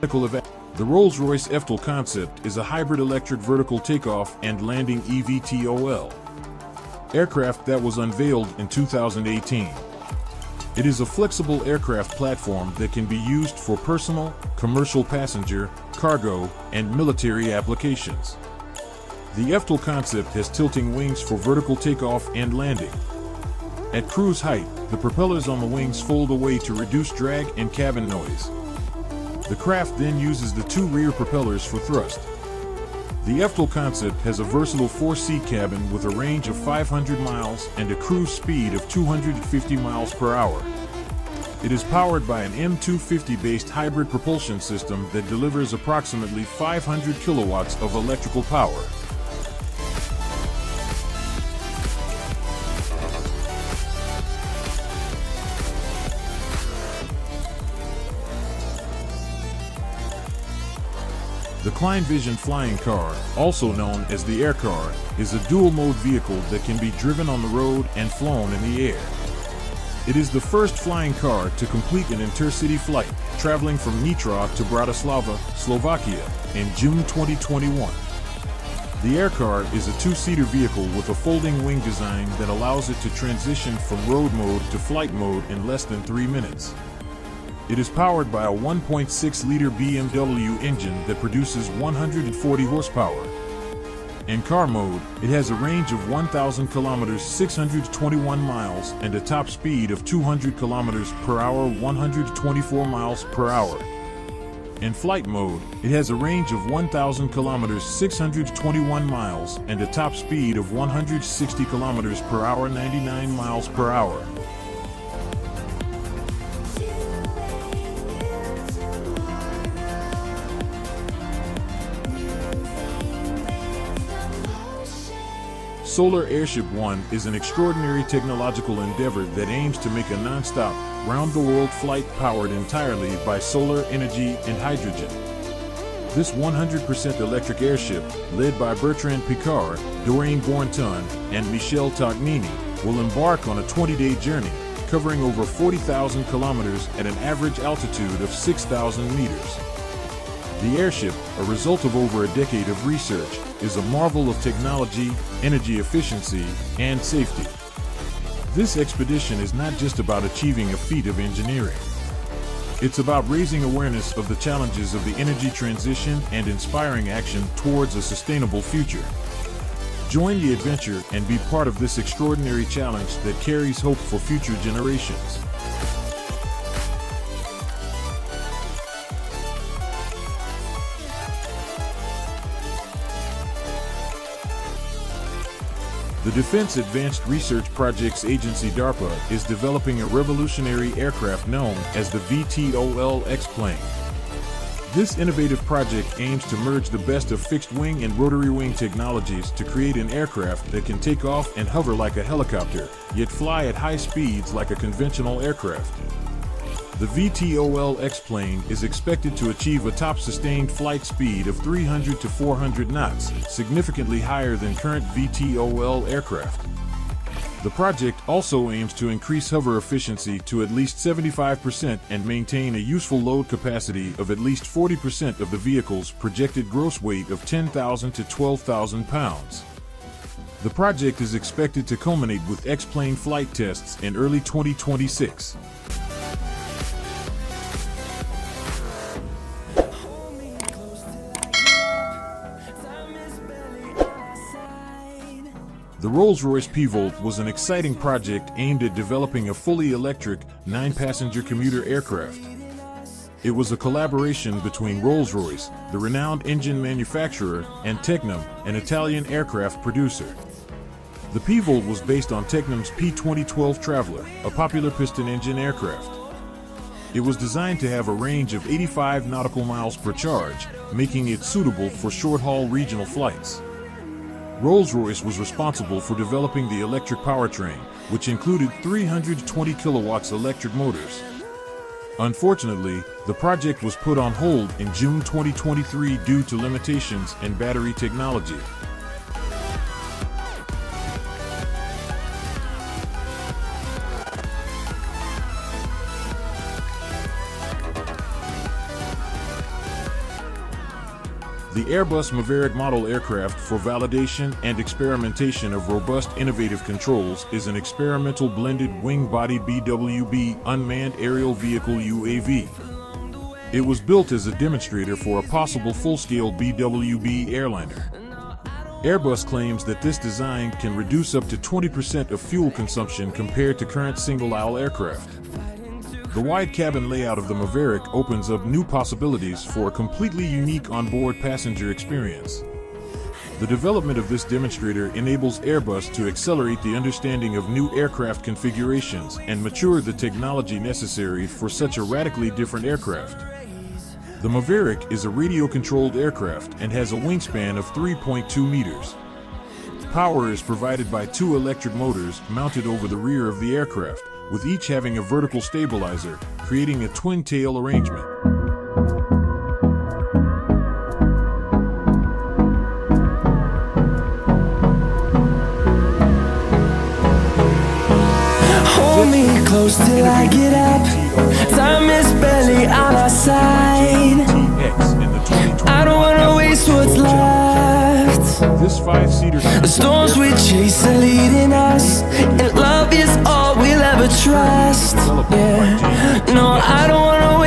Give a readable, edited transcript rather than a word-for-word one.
The Rolls-Royce eVTOL concept is a hybrid electric vertical takeoff and landing eVTOL aircraft that was unveiled in 2018. It is a flexible aircraft platform that can be used for personal, commercial passenger, cargo, and military applications. The eVTOL concept has tilting wings for vertical takeoff and landing. At cruise height, the propellers on the wings fold away to reduce drag and cabin noise. The craft then uses the two rear propellers for thrust. The eVTOL concept has a versatile four-seat cabin with a range of 500 miles and a cruise speed of 250 miles per hour. It is powered by an M250-based hybrid propulsion system that delivers approximately 500 kilowatts of electrical power. The Kleinvision flying car, also known as the Air Car, is a dual-mode vehicle that can be driven on the road and flown in the air. It is the first flying car to complete an intercity flight, traveling from Nitra to Bratislava, Slovakia, in June 2021. The Air Car is a two-seater vehicle with a folding wing design that allows it to transition from road mode to flight mode in less than 3 minutes. It is powered by a 1.6-liter BMW engine that produces 140 horsepower. In car mode, it has a range of 1,000 kilometers (621 miles) and a top speed of 200 kilometers per hour (124 miles per hour). In flight mode, it has a range of 1,000 kilometers (621 miles) and a top speed of 160 kilometers per hour (99 miles per hour). Solar Airship One is an extraordinary technological endeavor that aims to make a non-stop, round-the-world flight powered entirely by solar energy and hydrogen. This 100% electric airship, led by Bertrand Piccard, Doreen Bourton, and Michel Tognini, will embark on a 20-day journey, covering over 40,000 kilometers at an average altitude of 6,000 meters. The airship, a result of over a decade of research, is a marvel of technology, energy efficiency, and safety. This expedition is not just about achieving a feat of engineering. It's about raising awareness of the challenges of the energy transition and inspiring action towards a sustainable future. Join the adventure and be part of this extraordinary challenge that carries hope for future generations. The Defense Advanced Research Projects Agency DARPA is developing a revolutionary aircraft known as the VTOL X-plane. This innovative project aims to merge the best of fixed-wing and rotary-wing technologies to create an aircraft that can take off and hover like a helicopter, yet fly at high speeds like a conventional aircraft. The VTOL X-plane is expected to achieve a top sustained flight speed of 300 to 400 knots, significantly higher than current VTOL aircraft. The project also aims to increase hover efficiency to at least 75% and maintain a useful load capacity of at least 40% of the vehicle's projected gross weight of 10,000 to 12,000 pounds. The project is expected to culminate with X-plane flight tests in early 2026. The Rolls-Royce P-Volt was an exciting project aimed at developing a fully electric, 9-passenger commuter aircraft. It was a collaboration between Rolls-Royce, the renowned engine manufacturer, and Tecnam, an Italian aircraft producer. The P-Volt was based on Tecnam's P2012 Traveller, a popular piston engine aircraft. It was designed to have a range of 85 nautical miles per charge, making it suitable for short-haul regional flights. Rolls-Royce was responsible for developing the electric powertrain, which included 320 kilowatts electric motors. Unfortunately, the project was put on hold in June 2023 due to limitations in battery technology. The Airbus Maverick model aircraft for validation and experimentation of robust innovative controls is an experimental blended wing-body BWB unmanned aerial vehicle UAV. It was built as a demonstrator for a possible full-scale BWB airliner. Airbus claims that this design can reduce up to 20% of fuel consumption compared to current single-aisle aircraft. The wide cabin layout of the Maverick opens up new possibilities for a completely unique onboard passenger experience. The development of this demonstrator enables Airbus to accelerate the understanding of new aircraft configurations and mature the technology necessary for such a radically different aircraft. The Maverick is a radio-controlled aircraft and has a wingspan of 3.2 meters. Power is provided by 2 electric motors mounted over the rear of the aircraft, with each having a vertical stabilizer, creating a twin-tail arrangement. Hold me close till I get up. Time is barely on our side. I don't wanna waste what's left. This 5-seater The storms we chase are leading us, and love is all we'll ever trust. Yeah. No, I don't wanna